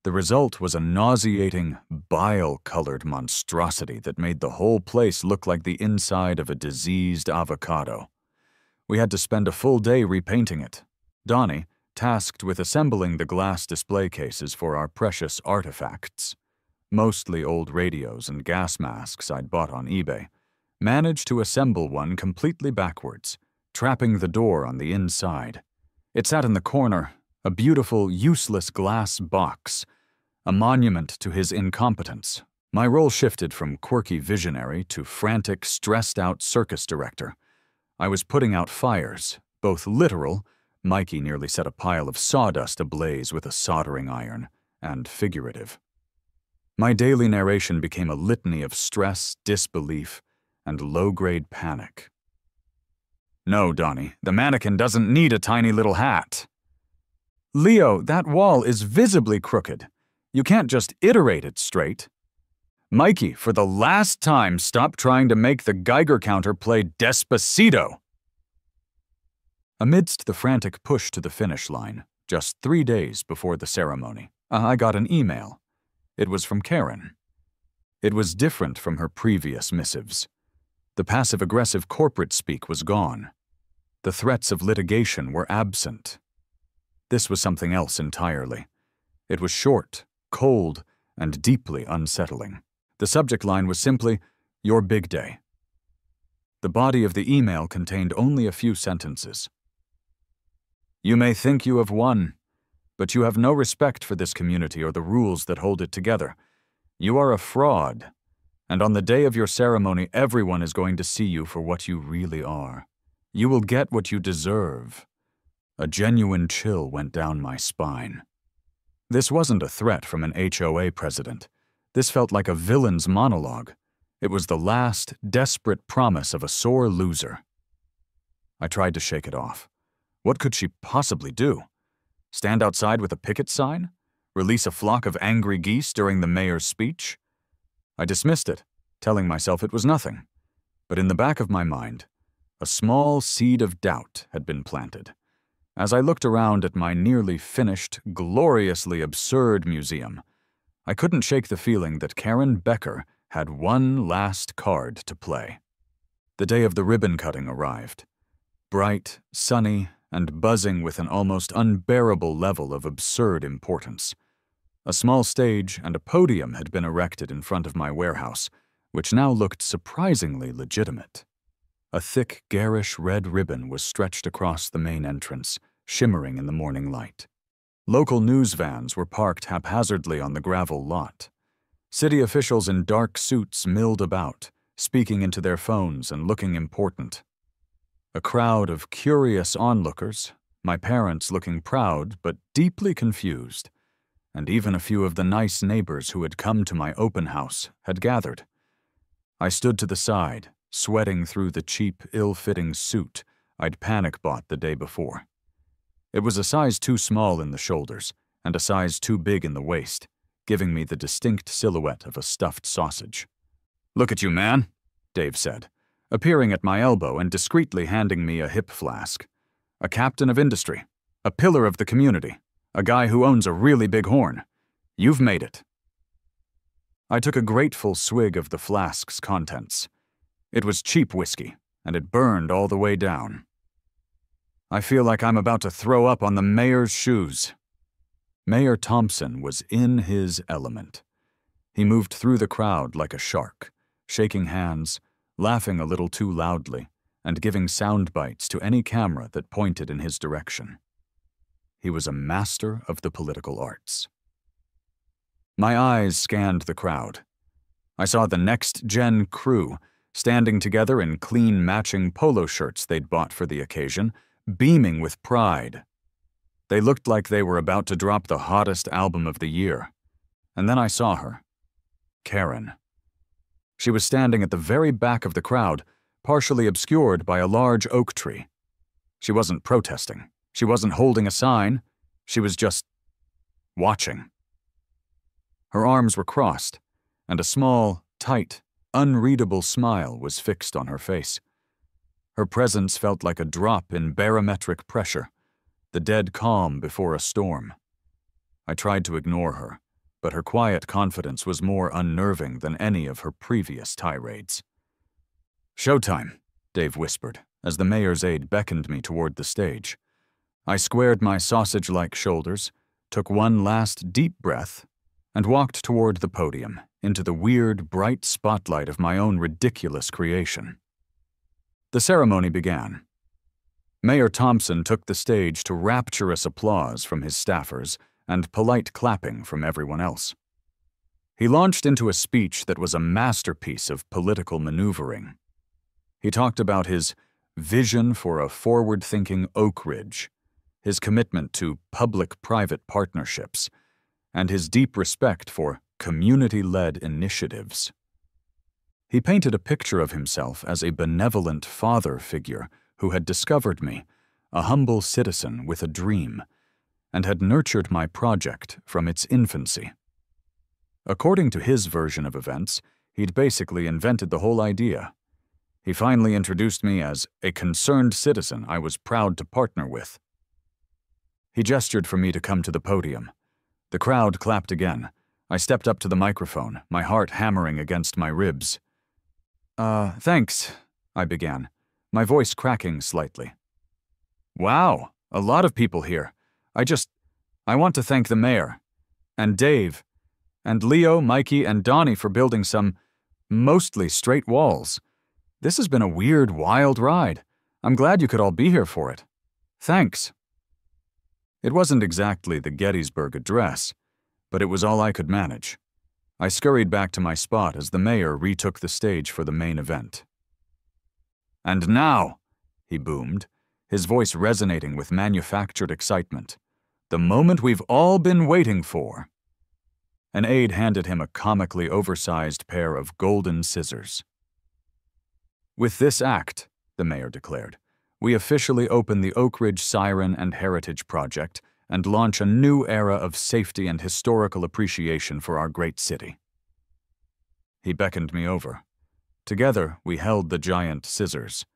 The result was a nauseating, bile-colored monstrosity that made the whole place look like the inside of a diseased avocado. We had to spend a full day repainting it. Donnie, tasked with assembling the glass display cases for our precious artifacts, mostly old radios and gas masks I'd bought on eBay, managed to assemble one completely backwards, trapping the door on the inside. It sat in the corner, a beautiful, useless glass box, a monument to his incompetence. My role shifted from quirky visionary to frantic, stressed-out circus director. I was putting out fires, both literal — Mikey nearly set a pile of sawdust ablaze with a soldering iron — and figurative. My daily narration became a litany of stress, disbelief, and low-grade panic. "No, Donnie, the mannequin doesn't need a tiny little hat." "Leo, that wall is visibly crooked. You can't just iterate it straight." "Mikey, for the last time, stop trying to make the Geiger counter play Despacito." Amidst the frantic push to the finish line, just 3 days before the ceremony, I got an email. It was from Karen. It was different from her previous missives. The passive-aggressive corporate speak was gone. The threats of litigation were absent. This was something else entirely. It was short, cold, and deeply unsettling. The subject line was simply, "Your big day." The body of the email contained only a few sentences. "You may think you have won, but you have no respect for this community or the rules that hold it together. You are a fraud, and on the day of your ceremony, everyone is going to see you for what you really are. You will get what you deserve." A genuine chill went down my spine. This wasn't a threat from an HOA president. This felt like a villain's monologue. It was the last, desperate promise of a sore loser. I tried to shake it off. What could she possibly do? Stand outside with a picket sign? Release a flock of angry geese during the mayor's speech? I dismissed it, telling myself it was nothing. But in the back of my mind, a small seed of doubt had been planted. As I looked around at my nearly finished, gloriously absurd museum, I couldn't shake the feeling that Karen Becker had one last card to play. The day of the ribbon cutting arrived. Bright, sunny, and buzzing with an almost unbearable level of absurd importance. A small stage and a podium had been erected in front of my warehouse, which now looked surprisingly legitimate. A thick, garish red ribbon was stretched across the main entrance, shimmering in the morning light. Local news vans were parked haphazardly on the gravel lot. City officials in dark suits milled about, speaking into their phones and looking important. A crowd of curious onlookers, my parents looking proud but deeply confused, and even a few of the nice neighbors who had come to my open house had gathered. I stood to the side, sweating through the cheap, ill-fitting suit I'd panic-bought the day before. It was a size too small in the shoulders and a size too big in the waist, giving me the distinct silhouette of a stuffed sausage. "Look at you, man," Dave said, appearing at my elbow and discreetly handing me a hip flask. "A captain of industry, a pillar of the community, a guy who owns a really big horn. You've made it." I took a grateful swig of the flask's contents. It was cheap whiskey, and it burned all the way down. I feel like I'm about to throw up on the mayor's shoes. Mayor Thompson was in his element. He moved through the crowd like a shark, shaking hands, laughing a little too loudly, and giving sound bites to any camera that pointed in his direction. He was a master of the political arts. My eyes scanned the crowd. I saw the next-gen crew, standing together in clean matching polo shirts they'd bought for the occasion, beaming with pride. They looked like they were about to drop the hottest album of the year. And then I saw her. Karen. She was standing at the very back of the crowd, partially obscured by a large oak tree. She wasn't protesting. She wasn't holding a sign. She was just watching. Her arms were crossed, and a small, tight, unreadable smile was fixed on her face. Her presence felt like a drop in barometric pressure, the dead calm before a storm. I tried to ignore her, but her quiet confidence was more unnerving than any of her previous tirades. "Showtime," Dave whispered, as the mayor's aide beckoned me toward the stage. I squared my sausage-like shoulders, took one last deep breath, and walked toward the podium, into the weird, bright spotlight of my own ridiculous creation. The ceremony began. Mayor Thompson took the stage to rapturous applause from his staffers and polite clapping from everyone else. He launched into a speech that was a masterpiece of political maneuvering. He talked about his vision for a forward-thinking Oak Ridge, his commitment to public-private partnerships, and his deep respect for community-led initiatives. He painted a picture of himself as a benevolent father figure who had discovered me, a humble citizen with a dream, and had nurtured my project from its infancy. According to his version of events, he'd basically invented the whole idea. He finally introduced me as a concerned citizen I was proud to partner with. He gestured for me to come to the podium. The crowd clapped again. I stepped up to the microphone, my heart hammering against my ribs. Thanks," I began, my voice cracking slightly. "Wow, a lot of people here. I want to thank the mayor, and Dave, and Leo, Mikey, and Donnie for building some mostly straight walls. This has been a weird, wild ride. I'm glad you could all be here for it. Thanks." It wasn't exactly the Gettysburg Address, but it was all I could manage. I scurried back to my spot as the mayor retook the stage for the main event. "And now," he boomed, his voice resonating with manufactured excitement, "the moment we've all been waiting for." An aide handed him a comically oversized pair of golden scissors. "With this act," the mayor declared, "we officially open the Oak Ridge Siren and Heritage Project and launch a new era of safety and historical appreciation for our great city." He beckoned me over. Together, we held the giant scissors.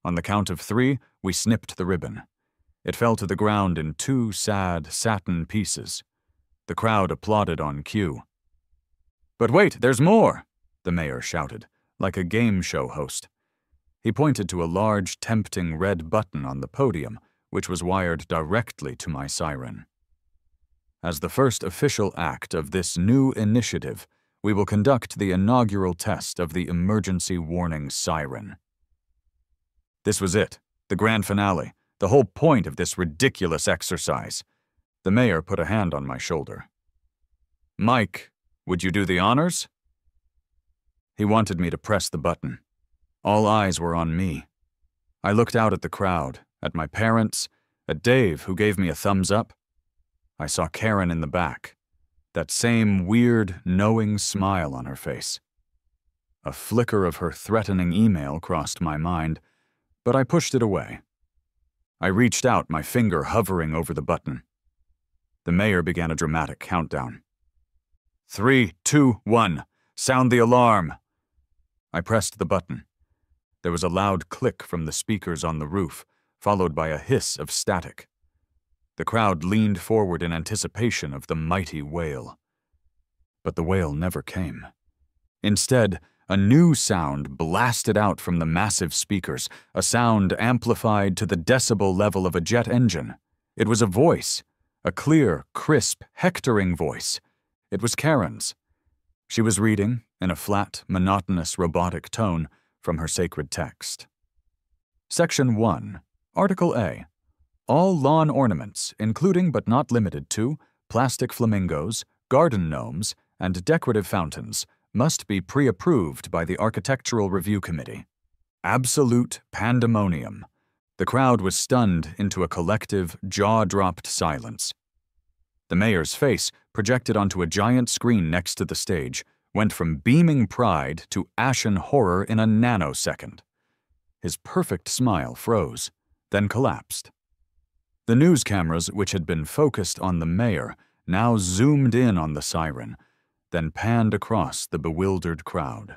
On the count of 3, we snipped the ribbon. It fell to the ground in 2 sad, satin pieces. The crowd applauded on cue. "But wait, there's more!" the mayor shouted, like a game show host. He pointed to a large, tempting red button on the podium, which was wired directly to my Siren. "As the first official act of this new initiative, we will conduct the inaugural test of the emergency warning siren." This was it, the grand finale, the whole point of this ridiculous exercise. The mayor put a hand on my shoulder. "Mike, would you do the honors?" He wanted me to press the button. All eyes were on me. I looked out at the crowd, at my parents, at Dave, who gave me a thumbs up. I saw Karen in the back, that same weird, knowing smile on her face. A flicker of her threatening email crossed my mind, but I pushed it away. I reached out, my finger hovering over the button. The mayor began a dramatic countdown. 3, 2, 1, sound the alarm. I pressed the button. There was a loud click from the speakers on the roof, followed by a hiss of static. The crowd leaned forward in anticipation of the mighty wail. But the wail never came. Instead, a new sound blasted out from the massive speakers, a sound amplified to the decibel level of a jet engine. It was a voice, a clear, crisp, hectoring voice. It was Karen's. She was reading, in a flat, monotonous, robotic tone, from her sacred text. Section 1, Article A. All lawn ornaments, including but not limited to plastic flamingos, garden gnomes, and decorative fountains, must be pre-approved by the Architectural Review Committee. Absolute pandemonium. The crowd was stunned into a collective, jaw-dropped silence. The mayor's face, projected onto a giant screen next to the stage, went from beaming pride to ashen horror in a nanosecond. His perfect smile froze, then collapsed. The news cameras, which had been focused on the mayor, now zoomed in on the siren, then panned across the bewildered crowd.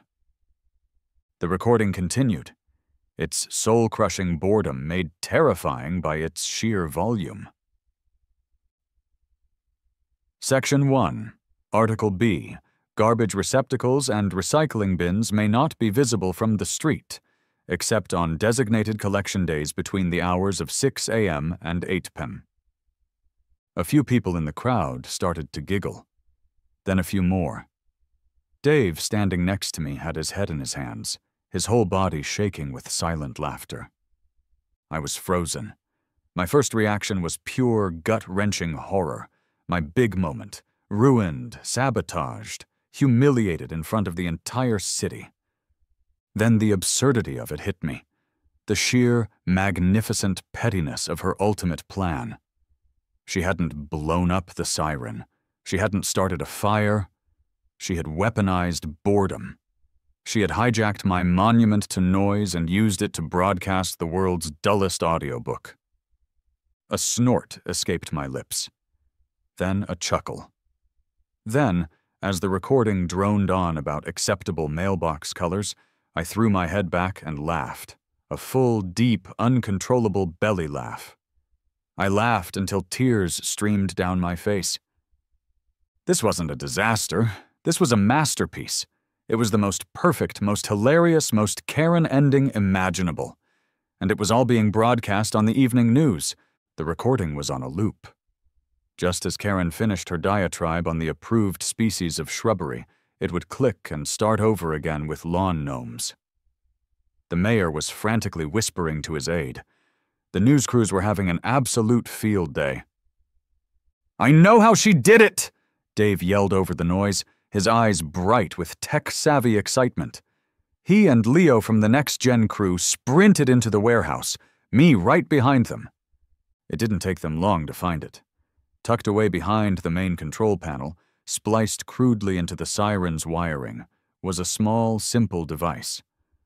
The recording continued, its soul-crushing boredom made terrifying by its sheer volume. Section 1. Article B. Garbage receptacles and recycling bins may not be visible from the street, except on designated collection days between the hours of 6 a.m. and 8 p.m. A few people in the crowd started to giggle. Then a few more. Dave, standing next to me, had his head in his hands, his whole body shaking with silent laughter. I was frozen. My first reaction was pure, gut-wrenching horror. My big moment. Ruined, sabotaged, humiliated in front of the entire city. Then the absurdity of it hit me. The sheer, magnificent pettiness of her ultimate plan. She hadn't blown up the Siren. She hadn't started a fire. She had weaponized boredom. She had hijacked my monument to noise and used it to broadcast the world's dullest audiobook. A snort escaped my lips. Then a chuckle. Then, as the recording droned on about acceptable mailbox colors, I threw my head back and laughed. A full, deep, uncontrollable belly laugh. I laughed until tears streamed down my face. This wasn't a disaster. This was a masterpiece. It was the most perfect, most hilarious, most Karen ending imaginable. And it was all being broadcast on the evening news. The recording was on a loop. Just as Karen finished her diatribe on the approved species of shrubbery, it would click and start over again with lawn gnomes. The mayor was frantically whispering to his aide. The news crews were having an absolute field day. "I know how she did it!" Dave yelled over the noise, his eyes bright with tech-savvy excitement. He and Leo from the Next Gen crew sprinted into the warehouse, me right behind them. It didn't take them long to find it. Tucked away behind the main control panel, spliced crudely into the Siren's wiring, was a small, simple device.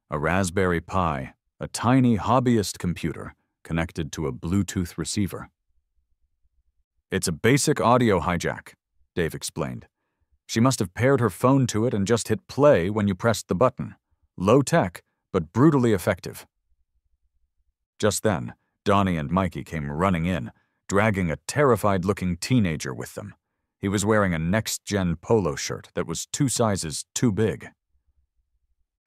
A Raspberry Pi, a tiny hobbyist computer connected to a Bluetooth receiver. "It's a basic audio hijack," Dave explained. "She must have paired her phone to it and just hit play when you pressed the button. Low tech, but brutally effective." Just then, Donnie and Mikey came running in, dragging a terrified-looking teenager with them. He was wearing a next-gen polo shirt that was 2 sizes too big.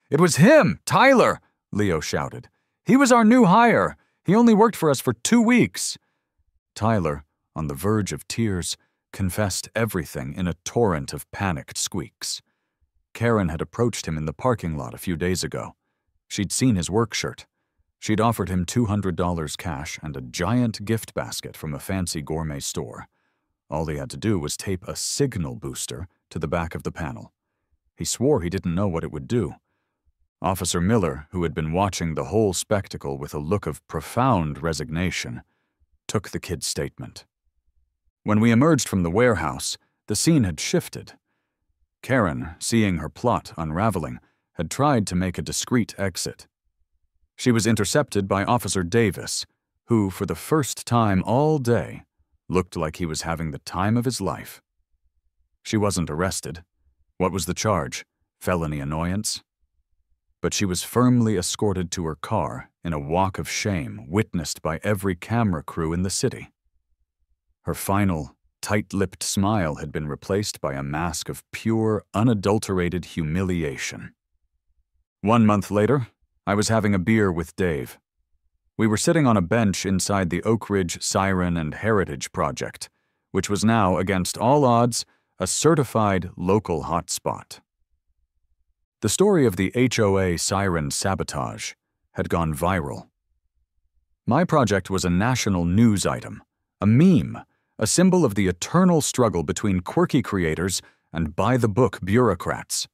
"It was him, Tyler!" Leo shouted. "He was our new hire. He only worked for us for 2 weeks." Tyler, on the verge of tears, confessed everything in a torrent of panicked squeaks. Karen had approached him in the parking lot a few days ago. She'd seen his work shirt. She'd offered him $200 cash and a giant gift basket from a fancy gourmet store. All he had to do was tape a signal booster to the back of the panel. He swore he didn't know what it would do. Officer Miller, who had been watching the whole spectacle with a look of profound resignation, took the kid's statement. When we emerged from the warehouse, the scene had shifted. Karen, seeing her plot unraveling, had tried to make a discreet exit. She was intercepted by Officer Davis, who, for the first time all day, looked like he was having the time of his life. She wasn't arrested. What was the charge? Felony annoyance? But she was firmly escorted to her car in a walk of shame witnessed by every camera crew in the city. Her final, tight-lipped smile had been replaced by a mask of pure, unadulterated humiliation. 1 month later, I was having a beer with Dave. We were sitting on a bench inside the Oak Ridge Siren and Heritage Project, which was now, against all odds, a certified local hotspot. The story of the HOA Siren sabotage had gone viral. My project was a national news item, a meme, a symbol of the eternal struggle between quirky creators and by-the-book bureaucrats.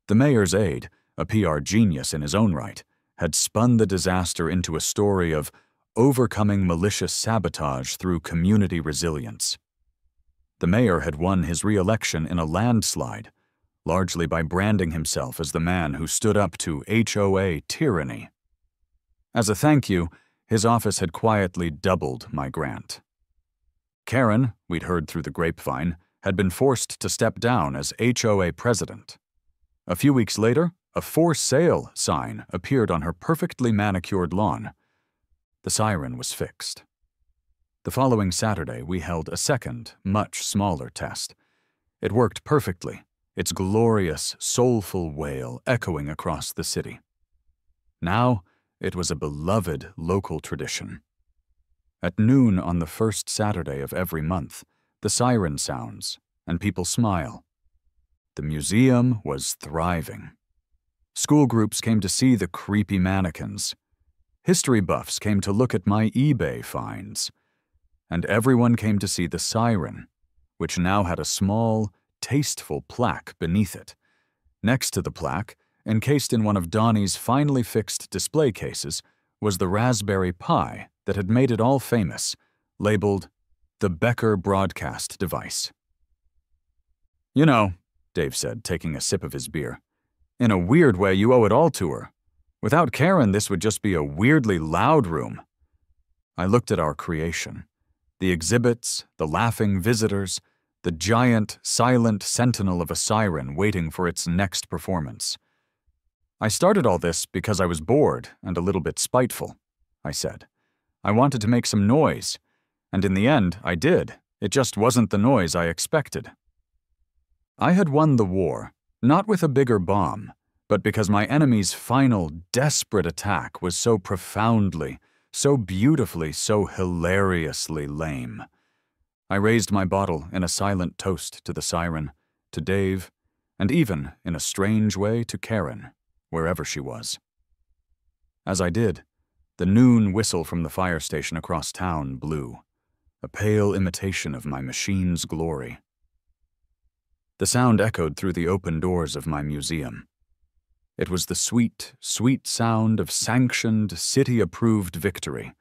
The mayor's aide, a PR genius in his own right, had spun the disaster into a story of overcoming malicious sabotage through community resilience. The mayor had won his re-election in a landslide, largely by branding himself as the man who stood up to HOA tyranny. As a thank you, his office had quietly doubled my grant. Karen, we'd heard through the grapevine, had been forced to step down as HOA president. A few weeks later, a "for sale" sign appeared on her perfectly manicured lawn. The Siren was fixed. The following Saturday, we held a second, much smaller test. It worked perfectly, its glorious, soulful wail echoing across the city. Now, it was a beloved local tradition. At noon on the first Saturday of every month, the siren sounds, and people smile. The museum was thriving. School groups came to see the creepy mannequins. History buffs came to look at my eBay finds. And everyone came to see the siren, which now had a small, tasteful plaque beneath it. Next to the plaque, encased in one of Donnie's finely fixed display cases, was the Raspberry Pi that had made it all famous, labeled the Becker Broadcast Device. "You know," Dave said, taking a sip of his beer, "in a weird way you owe it all to her. Without Karen, this would just be a weirdly loud room." I looked at our creation. The exhibits, the laughing visitors, the giant, silent sentinel of a siren waiting for its next performance. "I started all this because I was bored and a little bit spiteful," I said. "I wanted to make some noise, and in the end, I did. It just wasn't the noise I expected." I had won the war, not with a bigger bomb, but because my enemy's final, desperate attack was so profoundly, so beautifully, so hilariously lame. I raised my bottle in a silent toast to the siren, to Dave, and even, in a strange way, to Karen, wherever she was. As I did, the noon whistle from the fire station across town blew, a pale imitation of my machine's glory. The sound echoed through the open doors of my museum. It was the sweet, sweet sound of sanctioned, city-approved victory.